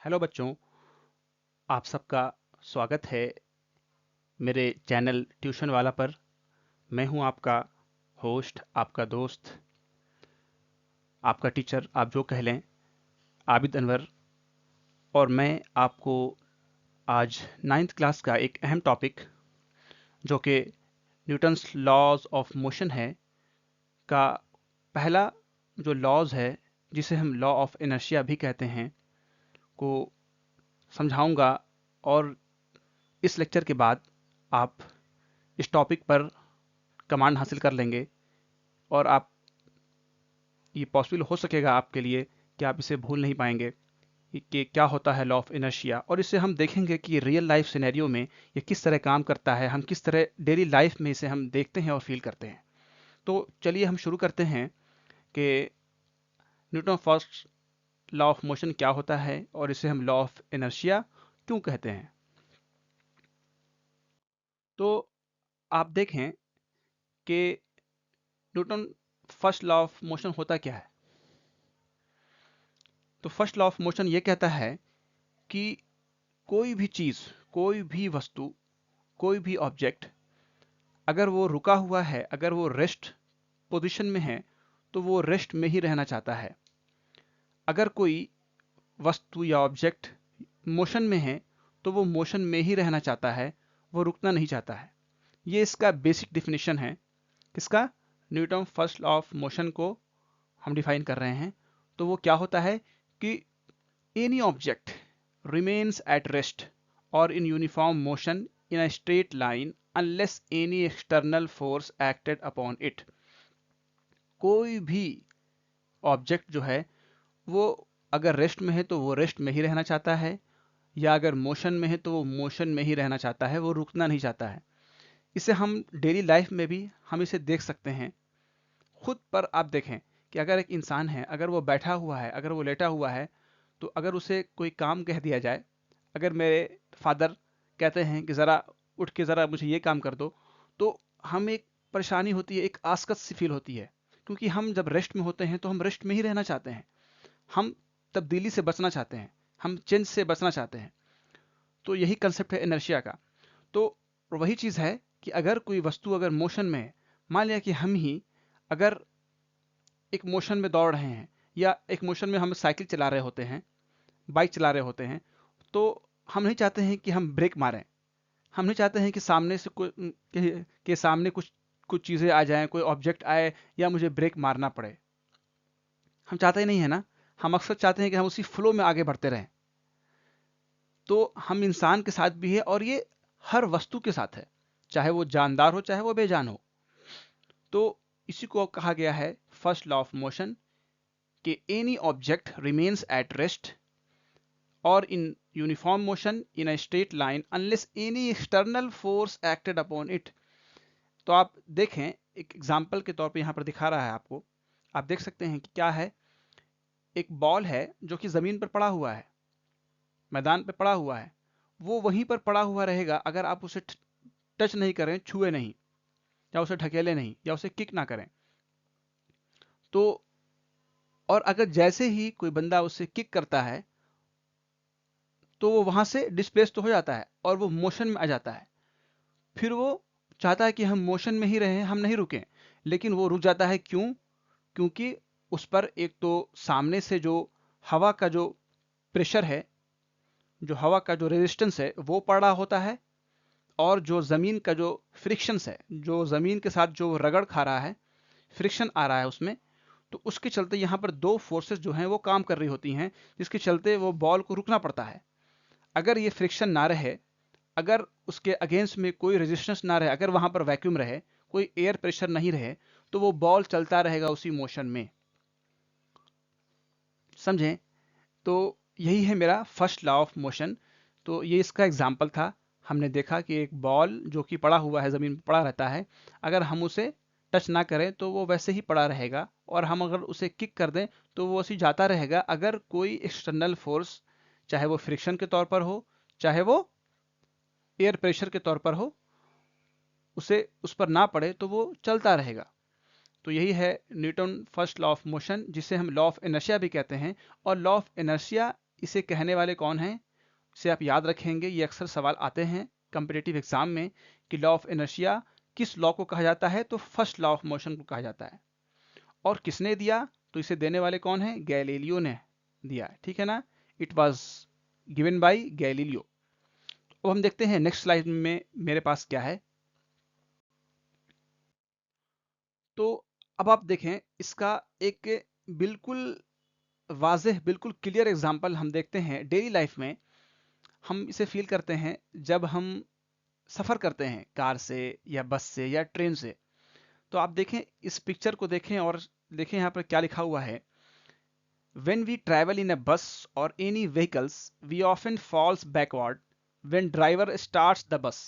Hello बच्चों, आप सबका स्वागत है मेरे चैनल ट्यूशन वाला पर। मैं हूं आपका होस्ट, आपका दोस्त, आपका टीचर, आप जो कह लें, आबिद अनवर। और मैं आपको आज नाइन्थ क्लास का एक अहम टॉपिक जो कि न्यूटन्स लॉज ऑफ मोशन है का पहला जो लॉज है, जिसे हम लॉ ऑफ इनर्शिया भी कहते हैं, को समझाऊंगा। और इस लेक्चर के बाद आप इस टॉपिक पर कमांड हासिल कर लेंगे और आप ये पॉसिबल हो सकेगा आपके लिए कि आप इसे भूल नहीं पाएंगे कि क्या होता है लॉ ऑफ इनर्शिया। और इससे हम देखेंगे कि रियल लाइफ सिनेरियो में ये किस तरह काम करता है, हम किस तरह डेली लाइफ में इसे हम देखते हैं और फील करते हैं। तो चलिए हम शुरू करते हैं कि Newton first law of motion क्या होता है और इसे हम लॉ ऑफ इनर्शिया क्यों कहते हैं। तो आप देखें कि Newton first law of motion होता क्या है। तो फर्स्ट लॉ ऑफ मोशन ये कहता है कि कोई भी चीज, कोई भी वस्तु, कोई भी ऑब्जेक्ट, अगर वो रुका हुआ है, अगर वो रेस्ट पोजीशन में है, तो वो रेस्ट में ही रहना चाहता है। अगर कोई वस्तु या ऑब्जेक्ट मोशन में है तो वो मोशन में ही रहना चाहता है, वो रुकना नहीं चाहता है। ये इसका बेसिक डिफिनेशन है। किसका? Newton first law of motion को हम डिफाइन कर रहे हैं। तो वो क्या होता है कि any object remains at rest or in uniform motion in a straight line unless any external force acted upon it। कोई भी ऑब्जेक्ट जो है वो अगर रेस्ट में है तो वो रेस्ट में ही रहना चाहता है, या अगर मोशन में है तो वो मोशन में ही रहना चाहता है, वो रुकना नहीं चाहता है। इसे हम डेली लाइफ में भी हम इसे देख सकते हैं। खुद पर आप देखें कि अगर एक इंसान है, अगर वो बैठा हुआ है, अगर वो लेटा हुआ है, तो अगर उसे कोई काम कह दिया जाए, अगर मेरे फादर कहते हैं कि ज़रा उठ के ज़रा मुझे ये काम कर दो, तो हम एक परेशानी होती है, एक आसकत सी फील होती है। क्योंकि हम जब रेस्ट में होते हैं तो हम रेस्ट में ही रहना चाहते हैं, हम तब्दीली से बचना चाहते हैं, हम चेंज से बचना चाहते हैं। तो यही कंसेप्ट है इनर्शिया का। तो वही चीज़ है कि अगर कोई वस्तु अगर मोशन में है, मान लिया कि हम ही अगर एक मोशन में दौड़ रहे हैं, या एक मोशन में हम साइकिल चला रहे होते हैं, बाइक चला रहे होते हैं, तो हम नहीं चाहते हैं कि हम ब्रेक मारें। हम नहीं चाहते हैं कि सामने से के सामने कुछ कुछ चीज़ें आ जाएं, कोई ऑब्जेक्ट आए या मुझे ब्रेक मारना पड़े। हम चाहते ही नहीं है ना। हम अक्सर चाहते हैं कि हम उसी फ्लो में आगे बढ़ते रहें। तो हम इंसान के साथ भी है और ये हर वस्तु के साथ है, चाहे वो जानदार हो चाहे वो बेजान हो। तो इसी को कहा गया है फर्स्ट लॉ ऑफ मोशन, कि any object remains at rest or in uniform motion in a straight line unless any external force acted upon it। तो आप देखें, एक एग्जाम्पल के तौर पे यहाँ पर दिखा रहा है आपको। आप देख सकते हैं कि क्या है, एक बॉल है जो कि जमीन पर पड़ा हुआ है, मैदान पर पड़ा हुआ है। वो वहीं पर पड़ा हुआ रहेगा अगर आप उसे टच नहीं करें, छुए नहीं, या उसे ढकेले नहीं, या उसे किक ना करें। तो और अगर जैसे ही कोई बंदा उसे किक करता है तो वो वहां से डिस्प्लेस तो हो जाता है और वो मोशन में आ जाता है। फिर वो चाहता है कि हम मोशन में ही रहें, हम नहीं रुकें, लेकिन वो रुक जाता है। क्यों? क्योंकि उस पर एक तो सामने से जो हवा का जो प्रेशर है, जो हवा का जो रेजिस्टेंस है वो पड़ रहा होता है, और जो ज़मीन का जो फ्रिक्शंस है, जो ज़मीन के साथ जो रगड़ खा रहा है, फ्रिक्शन आ रहा है उसमें। तो उसके चलते यहाँ पर दो फोर्सेस जो हैं वो काम कर रही होती हैं, जिसके चलते वो बॉल को रुकना पड़ता है। अगर ये फ्रिक्शन ना रहे, अगर उसके अगेंस्ट में कोई रेजिस्टेंस ना रहे, अगर वहां पर वैक्यूम रहे, कोई एयर प्रेशर नहीं रहे, तो वो बॉल चलता रहेगा उसी मोशन में। समझें? तो यही है मेरा फर्स्ट लॉ ऑफ मोशन। तो ये इसका एग्जाम्पल था। हमने देखा कि एक बॉल जो कि पड़ा हुआ है, जमीन पर पड़ा रहता है, अगर हम उसे टच ना करें तो वो वैसे ही पड़ा रहेगा, और हम अगर उसे किक कर दें तो वो ऐसे जाता रहेगा। अगर कोई एक्सटर्नल फोर्स, चाहे वो फ्रिक्शन के तौर पर हो, चाहे वो एयर प्रेशर के तौर पर हो, उसे उस पर ना पड़े, तो वो चलता रहेगा। तो यही है Newton first law of motion, जिसे हम लॉ ऑफ इनर्शिया भी कहते हैं। और लॉ ऑफ इनर्शिया इसे कहने वाले कौन हैं, इसे आप याद रखेंगे, ये अक्सर सवाल आते हैं कॉम्पिटिटिव एग्जाम में कि लॉ ऑफ इनर्शिया किस लॉ को कहा जाता है, तो फर्स्ट लॉ ऑफ मोशन को कहा जाता है। और किसने दिया, तो इसे देने वाले कौन है, गैलीलियो ने दिया, ठीक है ना, it was given by Galileo. अब हम देखते हैं नेक्स्ट स्लाइड में मेरे पास क्या है। तो अब आप देखें इसका एक बिल्कुल वाज़ेह, बिल्कुल क्लियर एग्जांपल हम देखते हैं डेली लाइफ में। हम इसे फील करते हैं जब हम सफ़र करते हैं कार से या बस से या ट्रेन से। तो आप देखें, इस पिक्चर को देखें और देखें यहाँ पर क्या लिखा हुआ है। When we travel in a bus or any vehicles, we often falls backward when driver starts the bus.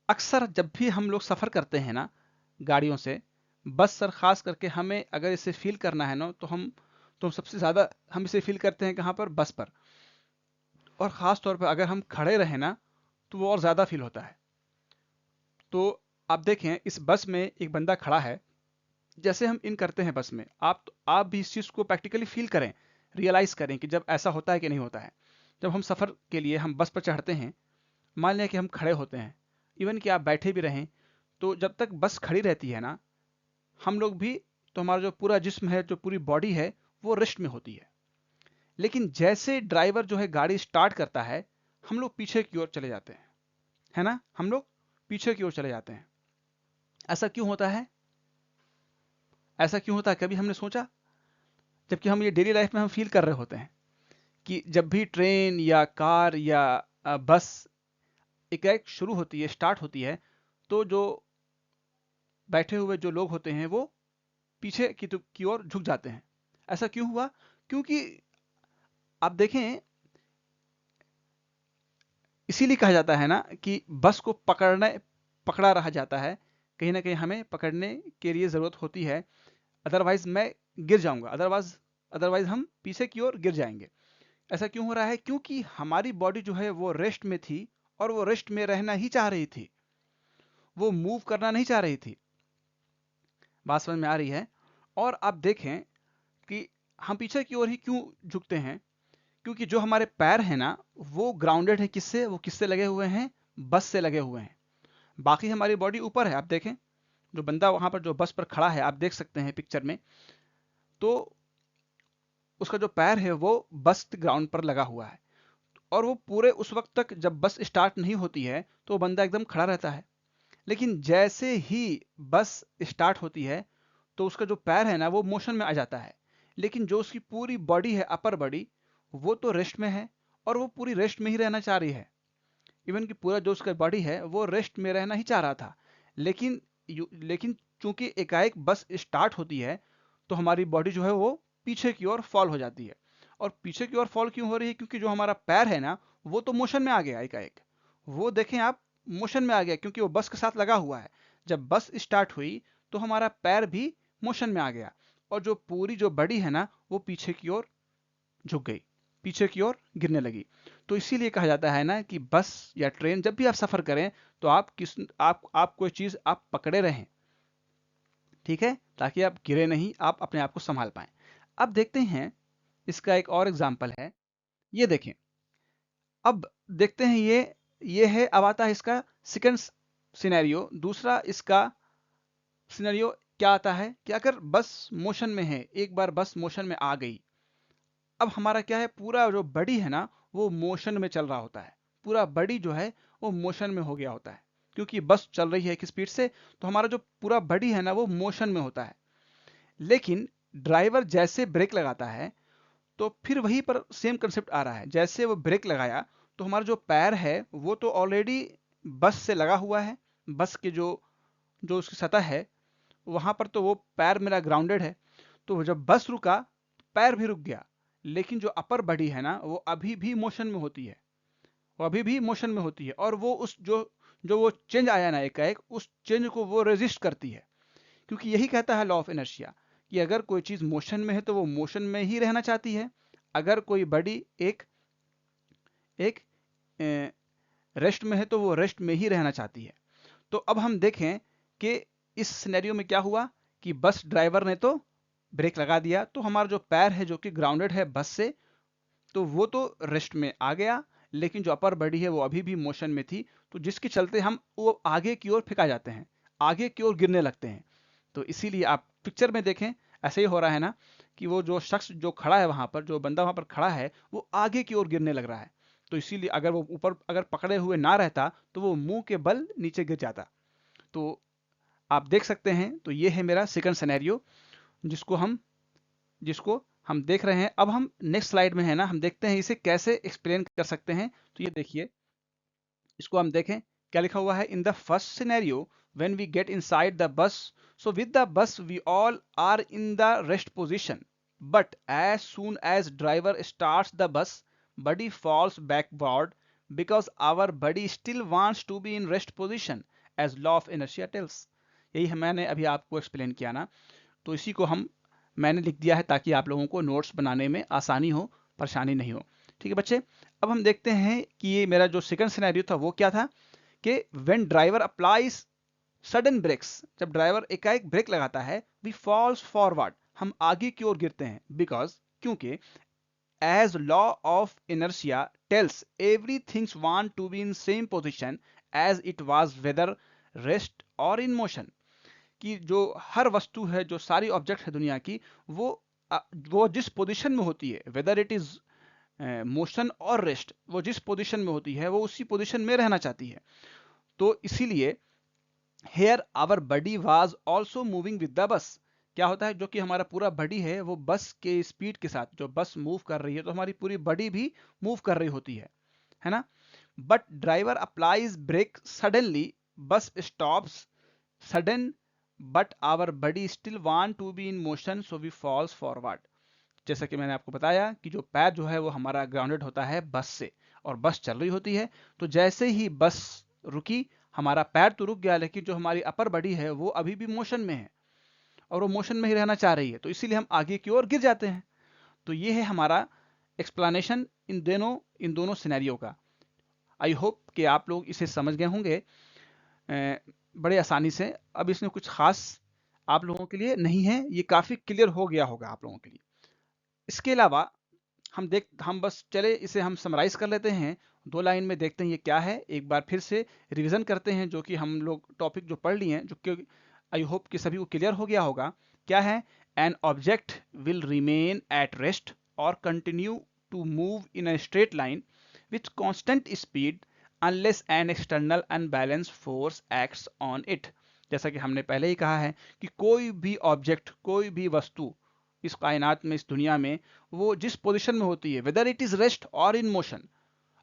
अक्सर जब भी हम लोग सफ़र करते हैं ना गाड़ियों से, बस सर खास करके हमें अगर इसे फील करना है ना, तो सबसे ज़्यादा हम इसे फील करते हैं कहाँ पर, बस पर। और ख़ास तौर पर अगर हम खड़े रहें ना, तो वो और ज़्यादा फील होता है। तो आप देखें इस बस में एक बंदा खड़ा है, जैसे हम इन करते हैं बस में, आप भी इस चीज़ को प्रैक्टिकली फील करें, रियलाइज़ करें कि जब ऐसा होता है कि नहीं होता है। जब हम सफ़र के लिए हम बस पर चढ़ते हैं, मान लें कि हम खड़े होते हैं, इवन कि आप बैठे भी रहें, तो जब तक बस खड़ी रहती है ना, हम लोग भी, तो हमारा जो पूरा जिस्म है, जो पूरी बॉडी है, वो रेस्ट में होती है। लेकिन जैसे ड्राइवर जो है गाड़ी स्टार्ट करता है, हम लोग पीछे की ओर चले जाते हैं, है ना, हम लोग पीछे की ओर चले जाते हैं। ऐसा क्यों होता है, ऐसा क्यों होता है, कभी हमने सोचा? जबकि हम ये डेली लाइफ में हम फील कर रहे होते हैं कि जब भी ट्रेन या कार या बस एक शुरू होती है, स्टार्ट होती है, तो जो बैठे हुए जो लोग होते हैं वो पीछे की ओर झुक जाते हैं। ऐसा क्यों हुआ? क्योंकि आप देखें, इसीलिए कहा जाता है ना कि बस को पकड़ा रहा जाता है, कहीं ना कहीं हमें पकड़ने के लिए ज़रूरत होती है, अदरवाइज मैं गिर जाऊंगा, अदरवाइज हम पीछे की ओर गिर जाएंगे। ऐसा क्यों हो रहा है? क्योंकि हमारी बॉडी जो है वो रेस्ट में थी, और वो रेस्ट में रहना ही चाह रही थी, वो मूव करना नहीं चाह रही थी। बात समझ में आ रही है? और आप देखें कि हम पीछे की ओर ही क्यों झुकते हैं, क्योंकि जो हमारे पैर हैं ना, वो ग्राउंडेड है, किससे, वो किससे लगे हुए हैं, बस से लगे हुए हैं। बाकी हमारी बॉडी ऊपर है। आप देखें, जो बंदा वहां पर जो बस पर खड़ा है, आप देख सकते हैं पिक्चर में, तो उसका जो पैर है वो बस ग्राउंड पर लगा हुआ है, और वो पूरे उस वक्त तक जब बस स्टार्ट नहीं होती है तो वो बंदा एकदम खड़ा रहता है। लेकिन जैसे ही बस स्टार्ट होती है, तो उसका जो पैर है ना वो मोशन में आ जाता है। लेकिन जो उसकी पूरी बॉडी है, अपर बॉडी, वो तो रेस्ट में है, और वो पूरी रेस्ट में ही रहना चाह रही है। इवन कि पूरा जो उसका बॉडी है वो रेस्ट में रहना ही चाह रहा था। लेकिन लेकिन चूंकि एकाएक बस स्टार्ट होती है, तो हमारी बॉडी जो है वो पीछे की ओर फॉल हो जाती है। और पीछे की ओर फॉल क्यों हो रही है? क्योंकि जो हमारा पैर है ना, वो तो मोशन में आ गया एकाएक। वो देखें आप, मोशन में आ गया, क्योंकि वो बस के साथ लगा हुआ है। जब बस स्टार्ट हुई तो हमारा पैर भी मोशन में आ गया, और जो पूरी जो बॉडी है ना, वो पीछे की ओर झुक गई, पीछे की ओर गिरने लगी। तो इसीलिए कहा जाता है ना कि बस या ट्रेन जब भी आप सफर करें, तो आप कोई चीज आप पकड़े रहें, ठीक है, ताकि आप गिरे नहीं, आप अपने आप को संभाल पाएं। अब देखते हैं, इसका एक और एग्जाम्पल है, ये देखें। अब देखते हैं, ये है, अब आता है इसका सेकंड सिनेरियो। दूसरा इसका सिनेरियो क्या आता है कि अगर बस मोशन में है, एक बार बस मोशन में आ गई, अब हमारा क्या है, पूरा जो बॉडी है ना वो मोशन में चल रहा होता है, पूरा बॉडी जो है वो मोशन में हो गया होता है, क्योंकि बस चल रही है एक स्पीड से, तो हमारा जो पूरा बॉडी है ना वो मोशन में होता है। लेकिन ड्राइवर जैसे ब्रेक लगाता है, तो फिर वहीं पर सेम कंसेप्ट आ रहा है। जैसे वो ब्रेक लगाया, तो हमारा जो पैर है वो तो ऑलरेडी बस से लगा हुआ है, बस के जो जो उसकी सतह है वहां पर तो वो पैर मेरा ग्राउंडेड है। तो जब बस रुका, पैर भी रुक गया, लेकिन जो अपर बॉडी है ना वो अभी भी मोशन में होती है, वो अभी भी मोशन में होती है, और वो उस जो जो वो चेंज आया ना एकाएक, उस चेंज को वो रेजिस्ट करती है। क्योंकि यही कहता है लॉ ऑफ इनर्शिया कि अगर कोई चीज मोशन में है तो वो मोशन में ही रहना चाहती है, अगर कोई बॉडी एक एक रेस्ट में है तो वो रेस्ट में ही रहना चाहती है। तो अब हम देखें कि इस सिनेरियो में क्या हुआ कि बस ड्राइवर ने तो ब्रेक लगा दिया तो हमारा जो पैर है जो कि ग्राउंडेड है बस से, तो वो तो रेस्ट में आ गया, लेकिन जो अपर बॉडी है वो अभी भी मोशन में थी, तो जिसके चलते हम वो आगे की ओर फेंका जाते हैं, आगे की ओर गिरने लगते हैं। तो इसीलिए आप पिक्चर में देखें, ऐसे ही हो रहा है ना, कि वो जो शख्स जो खड़ा है वहां पर, जो बंदा वहां पर खड़ा है, वो आगे की ओर गिरने लग रहा है। तो इसीलिए अगर वो ऊपर अगर पकड़े हुए ना रहता तो वो मुंह के बल नीचे गिर जाता। तो आप देख सकते हैं, तो ये है मेरा सेकंड सिनेरियो, जिसको हम जिसको हम देख रहे हैं। अब हम नेक्स्ट स्लाइड में है ना, हम देखते हैं इसे कैसे एक्सप्लेन कर सकते हैं। तो ये देखिए, इसको हम देखें क्या लिखा हुआ है। In the first scenario when we get inside the bus, so with the bus we all are in the rest position, but as soon as driver starts the bus, body falls backward because our body still wants to be in rest position as law of inertia tells। यही मैंने अभी आपको explain किया ना, तो इसी को मैंने लिख दिया है ताकि आप लोगों को नोट्स बनाने में आसानी हो, परेशानी नहीं हो। ठीक है बच्चे, अब हम देखते हैं कि ये मेरा जो सेकंड सिनेरियो था वो क्या था, कि when driver applies sudden brakes, जब ड्राइवर एकाएक ब्रेक लगाता है, वी फॉल्स फॉरवर्ड, हम आगे की ओर गिरते हैं, बिकॉज क्योंकि as law of inertia tells everything want to be in same position as it was whether rest or in motion, कि जो हर वस्तु है, जो सारी ऑब्जेक्ट है दुनिया की, वो वो जिस पोजीशन में होती है, वेदर इट इज मोशन और रेस्ट, वो जिस पोजीशन में होती है वो उसी पोजीशन में रहना चाहती है। तो इसीलिए here our body was also moving with the bus, क्या होता है, जो कि हमारा पूरा बॉडी है वो बस के स्पीड के साथ, जो बस मूव कर रही है तो हमारी पूरी बॉडी भी मूव कर रही होती है ना। But driver applies brake suddenly, bus stops sudden, but our body still want to be in motion, so we falls forward. जैसा कि मैंने आपको बताया कि जो पैर जो है वो हमारा ग्राउंडेड होता है बस से, और बस चल रही होती है, तो जैसे ही बस रुकी, हमारा पैर तो रुक गया, लेकिन जो हमारी अपर बॉडी है वो अभी भी मोशन में है, और वो मोशन में ही रहना चाह रही है, तो इसीलिए हम आगे की ओर गिर जाते हैं। तो ये है हमारा एक्सप्लेनेशन इन दोनों सिनेरियो का। आई होप कि आप लोग इसे समझ गए होंगे बड़े आसानी से। अब इसमें कुछ खास आप लोगों के लिए नहीं है, ये काफी क्लियर हो गया होगा आप लोगों के लिए। इसके अलावा हम बस चले इसे हम समराइज कर लेते हैं, 2 लाइन में देखते हैं ये क्या है, एक बार फिर से रिवीजन करते हैं जो कि हम लोग टॉपिक जो पढ़ लिए हैं, जो कि आई होप कि सभी को क्लियर हो गया होगा। क्या है, an object will remain at rest और continue to move in a straight line with constant speed unless an external unbalance force acts on it. जैसा कि हमने पहले ही कहा है कि कोई भी ऑब्जेक्ट, कोई भी वस्तु इस कायनात में, इस दुनिया में, वो जिस पोजीशन में होती है, वेदर इट इज रेस्ट और इन मोशन,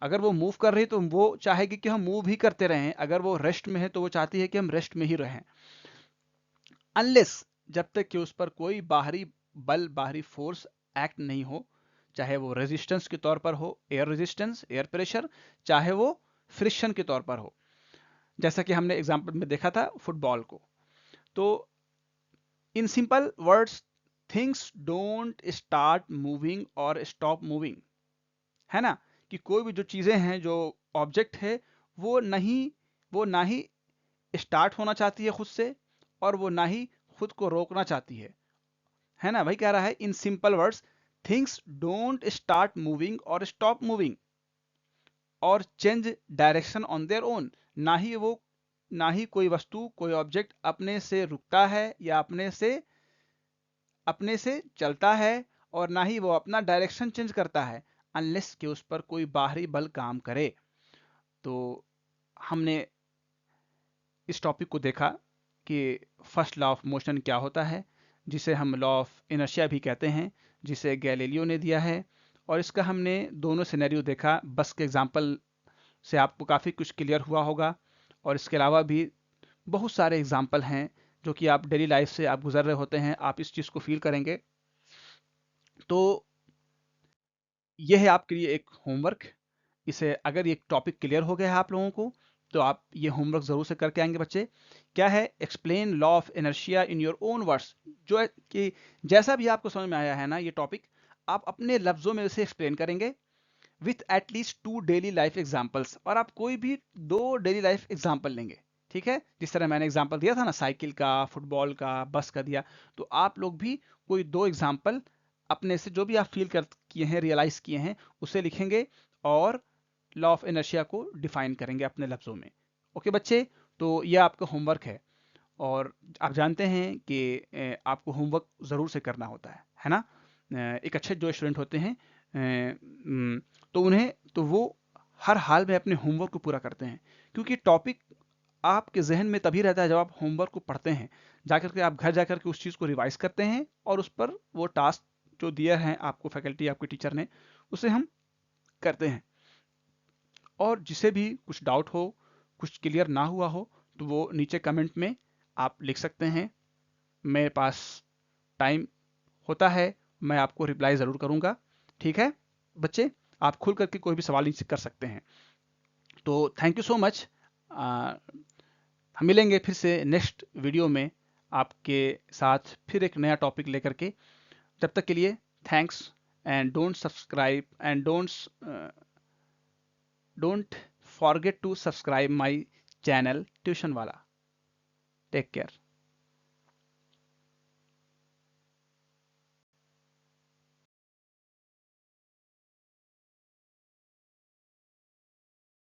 अगर वो मूव कर रही है तो वो चाहेगी कि हम मूव ही करते रहें, अगर वो रेस्ट में है तो वो चाहती है कि हम रेस्ट में ही रहें, अनलेस, जब तक कि उस पर कोई बाहरी बल, बाहरी फोर्स एक्ट नहीं हो, चाहे वो रेजिस्टेंस के तौर पर हो, एयर रेजिस्टेंस, एयर प्रेशर, चाहे वो फ्रिक्शन के तौर पर हो, जैसा कि हमने एग्जाम्पल में देखा था फुटबॉल को। तो in simple words, things don't start moving और स्टॉप मूविंग, है ना, कि कोई भी जो चीजें हैं, जो ऑब्जेक्ट है, वो ना ही स्टार्ट होना चाहती है खुद से, और वो ना ही खुद को रोकना चाहती है ना। भाई कह रहा है in simple words, things don't start moving और स्टॉप मूविंग और change direction on their own, ना ही कोई वस्तु, कोई ऑब्जेक्ट अपने से रुकता है या अपने से चलता है, और ना ही वो अपना डायरेक्शन चेंज करता है, अनलेस कि उस पर कोई बाहरी बल काम करे। तो हमने इस टॉपिक को देखा कि फर्स्ट लॉ ऑफ मोशन क्या होता है, जिसे हम लॉ ऑफ इनर्शिया भी कहते हैं, जिसे गैलीलियो ने दिया है, और इसका हमने दोनों सिनेरियो देखा। बस के एग्जांपल से आपको काफ़ी कुछ क्लियर हुआ होगा, और इसके अलावा भी बहुत सारे एग्जाम्पल हैं जो कि आप डेली लाइफ से आप गुजर रहे होते हैं, आप इस चीज़ को फील करेंगे। तो यह है आपके लिए एक होमवर्क। इसे अगर ये टॉपिक क्लियर हो गया है आप लोगों को, तो आप ये होमवर्क जरूर से करके आएंगे बच्चे। क्या है, explain law of inertia in your own words, जो है कि जैसा भी आपको समझ में आया है ना ये टॉपिक, आप अपने लफ्जों में इसे एक्सप्लेन करेंगे with at least 2 daily life examples, और आप कोई भी 2 डेली लाइफ एग्जाम्पल लेंगे। ठीक है, जिस तरह मैंने एग्जाम्पल दिया था ना, साइकिल का, फुटबॉल का, बस का दिया, तो आप लोग भी कोई 2 एग्जाम्पल अपने से जो भी आप फील कर किए हैं, रियलाइज किए हैं, उसे लिखेंगे और लॉ ऑफ इनर्शिया को डिफाइन करेंगे अपने लफ्जों में। ओके बच्चे, तो ये आपका होमवर्क है और आप जानते हैं कि आपको होमवर्क ज़रूर से करना होता है ना। एक अच्छे जो स्टूडेंट होते हैं तो वो हर हाल में अपने होमवर्क को पूरा करते हैं, क्योंकि टॉपिक आपके जहन में तभी रहता है जब आप होमवर्क को पढ़ते हैं। जाकर के आप घर जाकर के उस चीज़ को रिवाइज करते हैं और उस पर वो टास्क जो दिया है आपको फैकल्टी, आपके टीचर ने, उसे हम करते हैं। और जिसे भी कुछ डाउट हो, कुछ क्लियर ना हुआ हो, तो वो नीचे कमेंट में आप लिख सकते हैं। मेरे पास टाइम होता है, मैं आपको रिप्लाई ज़रूर करूँगा। ठीक है बच्चे, आप खुल करके कोई भी सवाल नीचे कर सकते हैं। तो थैंक यू सो मच। हम मिलेंगे फिर से नेक्स्ट वीडियो में आपके साथ फिर एक नया टॉपिक लेकर के। तब तक के लिए thanks and don't subscribe and don't forget to subscribe my channel tuition वाला। Take care.